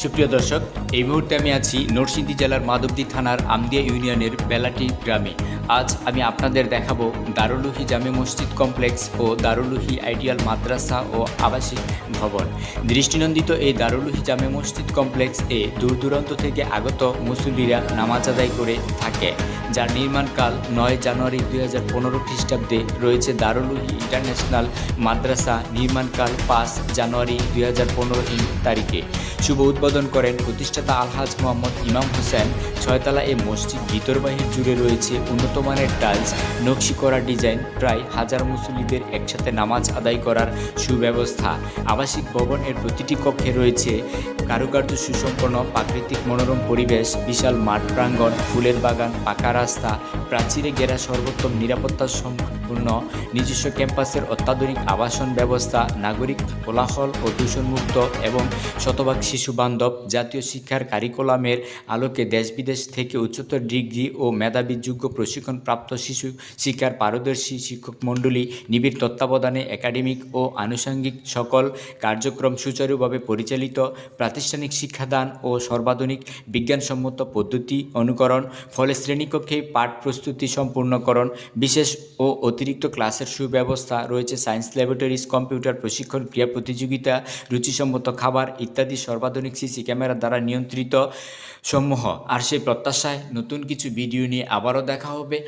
সুপ্রিয় দর্শক, এই মুহূর্তে আমি আছি নরসিংদী জেলার মাধবদী থানার আমদিয়া ইউনিয়নের বেলাটি গ্রামে। আজ আমি আপনাদের দেখাবো দারুলুহি জামে মসজিদ কমপ্লেক্স ও দারুলুহি আইডিয়াল মাদ্রাসা ও আবাসিক ভবন। দৃষ্টিনন্দিত এই দারুলুহি জামে মসজিদ কমপ্লেক্স এ দূর দূরান্ত থেকে আগত মুসল্লিরা নামাজ আদায় করে থাকে, যার নির্মাণকাল 9 জানুয়ারি 2015 খ্রিস্টাব্দে। রয়েছে দারুলুহি ইন্টারন্যাশনাল মাদ্রাসা, নির্মাণকাল 5 জানুয়ারি 2015 তারিখে। শুভ উদ্বোধন করেন প্রতিষ্ঠাতা আলহাজ মোহাম্মদ ইমাম হোসেন। 6 তলা এই মসজিদ ভিতর বাহির জুড়ে রয়েছে উন্নত মানের টাইলস, নকশি করা ডিজাইন, প্রায় হাজার মুসল্লিদের একসাথে নামাজ আদায় করার সুব্যবস্থা। আবাসিক ভবনের প্রতিটি কক্ষে রয়েছে কারুকার্য সুসম্পন্ন প্রাকৃতিক মনোরম পরিবেশ, বিশাল মাঠ প্রাঙ্গণ, ফুলের বাগান, পাকা রাস্তা, প্রাচীরে ঘেরা সর্বোত্তম নিরাপত্তা সম্পূর্ণ নিজস্ব ক্যাম্পাসের অত্যাধুনিক আবাসন ব্যবস্থা, নাগরিক কোলাহল ও দূষণমুক্ত এবং শতভাগ শিশু বান্ধব। জাতীয় শিক্ষার কারিকুলামের আলোকে দেশ বিদেশ থেকে উচ্চতর ডিগ্রি ও মেধাবী যোগ্য প্রশিক্ষণপ্রাপ্ত শিশু শিক্ষার পারদর্শী শিক্ষক মণ্ডলী, নিবিড় তত্ত্বাবধানে একাডেমিক ও আনুষঙ্গিক সকল কার্যক্রম সুচারুভাবে পরিচালিত, প্রাতিষ্ঠানিক শিক্ষাদান ও সর্বাধুনিক বিজ্ঞানসম্মত পদ্ধতি অনুকরণ, ফলে শ্রেণীকক্ষে পাঠ প্রস্তুতি সম্পূর্ণকরণ, বিশেষ ও অতিরিক্ত ক্লাসের সুব্যবস্থা রয়েছে, সায়েন্স ল্যাবরেটরিজ, কম্পিউটার প্রশিক্ষণ, ক্রীড়া প্রতিযোগিতা, রুচিসম্মত খাবার ইত্যাদি সর্বাধুনিক সিসি ক্যামেরা দ্বারা নিয়ন্ত্রিত সমূহ। আর সেই প্রত্যাশায় নতুন কিছু ভিডিও নিয়ে আবারও দেখা হবে।